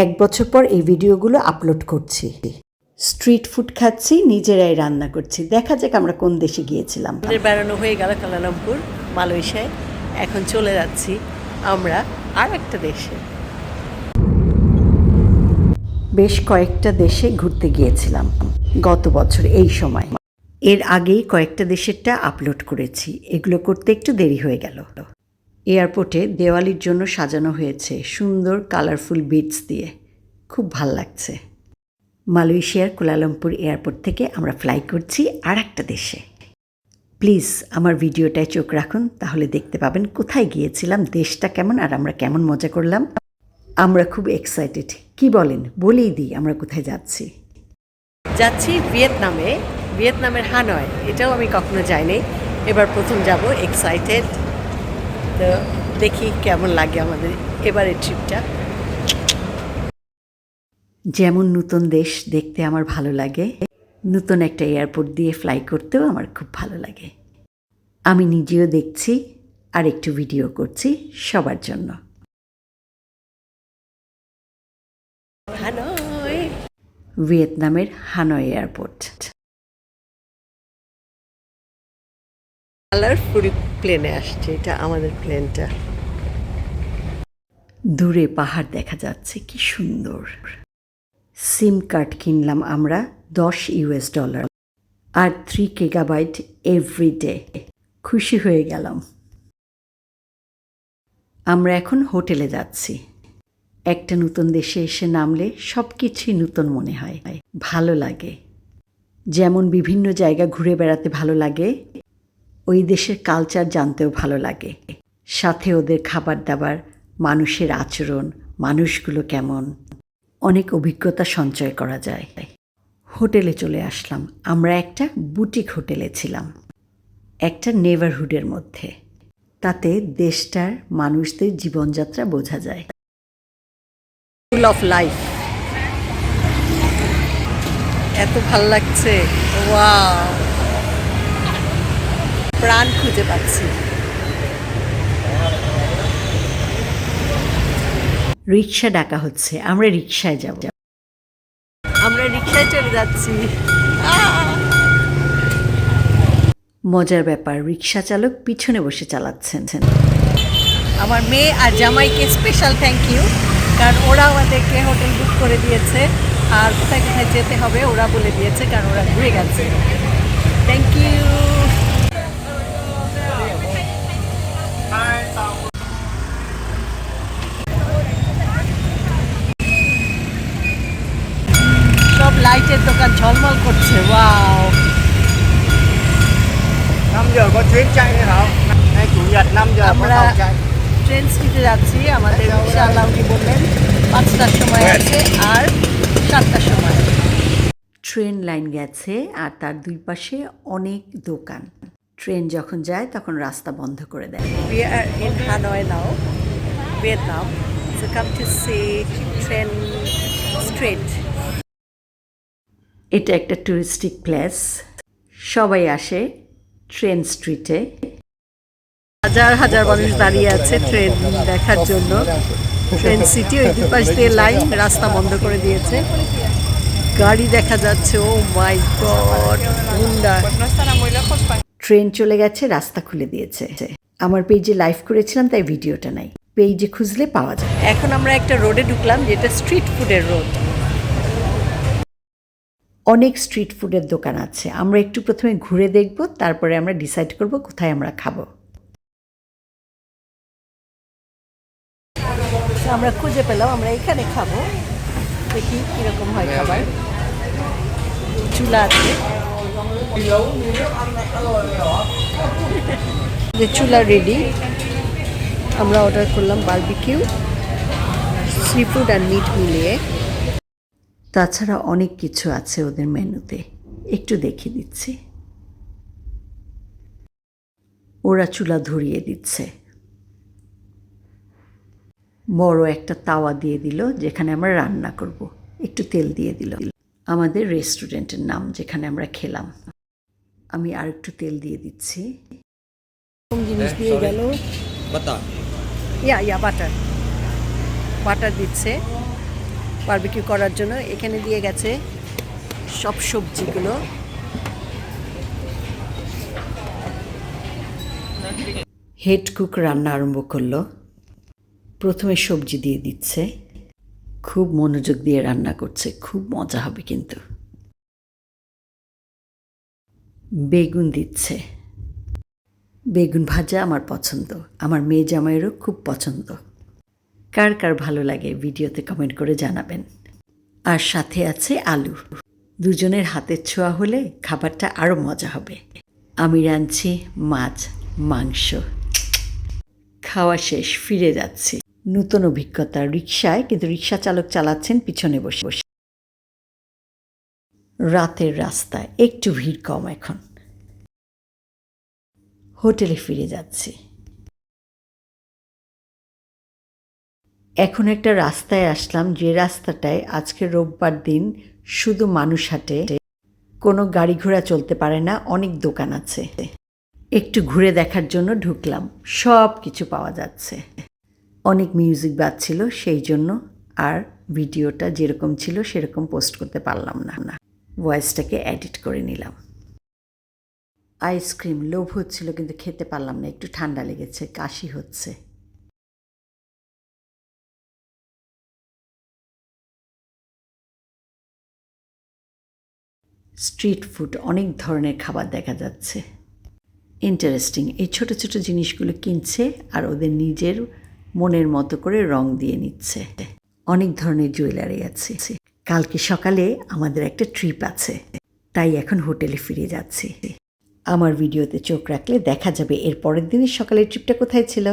এক বছর পর এই ভিডিওগুলো আপলোড করছি। স্ট্রিট ফুড খাচ্ছি, নিজেরাই রান্না করছি। দেখা যাক আমরা কোন দেশে গিয়েছিলাম। আমাদের বেড়ানো হয়ে গেল কুয়ালালামপুর, মালয়েশিয়ায়। এখন চলে যাচ্ছি আমরা আর একটা দেশে। বেশ কয়েকটা দেশে ঘুরতে গিয়েছিলাম গত বছর এই সময়। এর আগেই কয়েকটা দেশেরটা আপলোড করেছি, এগুলো করতে একটু দেরি হয়ে গেল। এয়ারপোর্টে দেওয়ালির জন্য সাজানো হয়েছে সুন্দর কালারফুল বিটস দিয়ে, খুব ভাল লাগছে। মালয়েশিয়ার কুয়ালালামপুর এয়ারপোর্ট থেকে আমরা ফ্লাই করছি আর একটা দেশে। প্লিজ আমার ভিডিওটায় চোখ রাখুন, তাহলে দেখতে পাবেন কোথায় গিয়েছিলাম, দেশটা কেমন আর আমরা কেমন মজা করলাম। আমরা খুব এক্সাইটেড। কি বলেন, বলেই দিই আমরা কোথায় যাচ্ছি। যাচ্ছি ভিয়েতনামে, ভিয়েতনামের হানয়। এটাও আমি কখনো যাইনি, এবার প্রথম যাব। এক্সাইটেড, তো দেখি কেমন লাগে আমাদের এবারের ট্রিপটা। যেমন নতুন দেশ দেখতে আমার ভালো লাগে, নতুন একটা এয়ারপোর্ট দিয়ে ফ্লাই করতেও আমার খুব ভালো লাগে। আমি নিজেও দেখছি আর একটু ভিডিও করছি সবার জন্য। হানয়, ভিয়েতনামের হানয় এয়ারপোর্ট। কালারফুল প্লেনে আসছে, এটা আমাদের প্লেনটা। দূরে পাহাড় দেখা যাচ্ছে, কি সুন্দর। সিম কার্ড কিনলাম আমরা $10 আর 3 GB এভরিডে। খুশি হয়ে গেলাম। আমরা এখন হোটেলে যাচ্ছি। একটা নতুন দেশে এসে নামলে সব কিছুই নতুন মনে হয়, ভালো লাগে। যেমন বিভিন্ন জায়গা ঘুরে বেড়াতে ভালো লাগে, ওই দেশের কালচার জানতেও ভালো লাগে, সাথে ওদের খাবার দাবার, মানুষের আচরণ, মানুষগুলো কেমন, অনেক অভিজ্ঞতা সঞ্চয় করা যায়। হোটেলে চলে আসলাম। আমরা একটা বুটিক হোটেলে ছিলাম, একটা নেবারহুডের মধ্যে। তাতে দেশটার মানুষদের জীবনযাত্রা বোঝা যায়। ফুল অফ লাইফ, এত ভাল লাগছে, ওয়াও, প্রাণ খুঁজে পাচ্ছি। রিক্সা ডাকা হচ্ছে, আমরা রিক্সায় যাব। আমরা রিক্সায় চলে যাচ্ছি। মজার ব্যাপার, রিক্সা চালক পিছনে বসে চালাচ্ছেন। আমার মেয়ে আর জামাইকে স্পেশাল থ্যাংক ইউ, কারণ ওরা আমাদেরকে হোটেল বুক করে দিয়েছে আর কোথায় কোথায় যেতে হবে ওরা বলে দিয়েছে, কারণ ওরা ঘুরে গেছে। Thank you. সব লাইটের দোকান ঝলমল করছে, wow. có chuyến chạy hay không? Hay chủ nhật 5 giờ có আমরা tàu chạy? ট্রেন স্পিডে যাচ্ছি। আমাদের ইনশাআল্লাহ উনি বললেন 5টার সময় আছে আর 7টার সময়। ট্রেন লাইন গেছে আর তার দুই পাশে অনেক দোকান। ট্রেন যখন যায় তখন রাস্তা বন্ধ করে দেয়। We are in Hanoi now, Vietnam. So come to see Train Street. এটা একটা টুরিস্টিক প্লেস, সবাই আসে ট্রেন স্ট্রিটে। হাজার হাজার মানুষ দাঁড়িয়ে আছে ট্রেন দেখার জন্য। ট্রেন সিটি, ওই দুই পাশ দিয়ে লাইন, রাস্তা বন্ধ করে দিয়েছে। গাড়ি দেখা যাচ্ছে, ও মাই গড, হুন্ডা। ট্রেন চলে গেছে, রাস্তা খুলে দিয়েছে। আমার পেজে লাইভ করেছিলাম, তাই ভিডিওটা নাই, পেজে খুঁজলে পাওয়া যায়। এখন আমরা একটা রোডে ঢুকলাম যেটা স্ট্রিট ফুডের রোড। অনেক স্ট্রিট ফুডের দোকান আছে। আমরা একটু প্রথমে ঘুরে দেখব, তারপরে আমরা ডিসাইড করব কোথায় আমরা খাবো। আমরা খুঁজে পেলাম, আমরা এখানে খাবো। দেখি কিরকম হয় খাবার। চুলা আছে, যে চুলা রেডি। আমরা অর্ডার করলাম বারবিকিউ, সি ফুড আর মিট মিলিয়ে। তাছাড়া অনেক কিছু আছে ওদের মেনুতে, একটু দেখিয়ে দিচ্ছি। ওরা চুলা ধরিয়ে দিচ্ছে, বড় একটা তাওয়া দিয়ে দিল যেখানে আমরা রান্না করব, একটু তেল দিয়ে দিল। আমাদের রেস্টুরেন্টের নাম যেখানে আমরা খেলাম। আমি আর একটু তেল দিয়ে দিচ্ছি। জিনিস দিয়ে গেল, Batak. বাটার দিচ্ছে। বারবিকিউ করার জন্য। এখানে দিয়ে গেছে সব সবজিগুলো। হেড কুক রান্না আরম্ভ করলো। প্রথমে সবজি দিয়ে দিচ্ছে, খুব মনোযোগ দিয়ে রান্না করছে, খুব মজা হবে কিন্তু। বেগুন দিচ্ছে, বেগুন ভাজা আমার পছন্দ, আমার মেয়ে জামাইয়েরও খুব পছন্দ। কার কার ভালো লাগে ভিডিওতে কমেন্ট করে জানাবেন। আর সাথে আছে আলু। দুজনের হাতের ছোঁয়া হলে খাবারটা আরও মজা হবে। আমি রাঁধছি মাছ, মাংস। খাওয়া শেষ, ফিরে যাচ্ছি। নতুন অভিজ্ঞতা রিকশায়, কিন্তু রিকশা চালক চালাচ্ছেন পিছনে বসে বসে। রাতের রাস্তায় একটু ভিড় কম এখন। হোটেলে ফিরে যাচ্ছি। এখন একটা রাস্তায় আসলাম, যে রাস্তাটায় আজকে রোববার দিন শুধু মানুষ হাঁটে, কোনো গাড়ি ঘোড়া চলতে পারে না, অনেক দোকান আছে। একটু ঘুরে দেখার জন্য ঢুকলাম, সব কিছু পাওয়া যাচ্ছে। অনেক মিউজিক বাজছিল, সেই জন্য আর ভিডিওটা যেরকম ছিল সেরকম পোস্ট করতে পারলাম না, ভয়েসটাকে এডিট করে নিলাম। আইসক্রিম লোভ হচ্ছিল কিন্তু খেতে পারলাম না, একটু ঠান্ডা লেগেছে, কাশি হচ্ছে। স্ট্রিট ফুড, অনেক ধরনের খাবার দেখা যাচ্ছে। ইন্টারেস্টিং, এই ছোট ছোট জিনিসগুলো কিনছে আর ওদের নিজের মনের মতো করে রং দিয়ে নিচ্ছে। অনেক ধরনের জুয়েলারি আছে। কালকে সকালে আমাদের একটা ট্রিপ আছে, তাই এখন হোটেলে ফিরে যাচ্ছি। আমার ভিডিওতে চোখ রাখলে দেখা যাবে এর পরের দিনের সকালের ট্রিপটা কোথায় ছিল।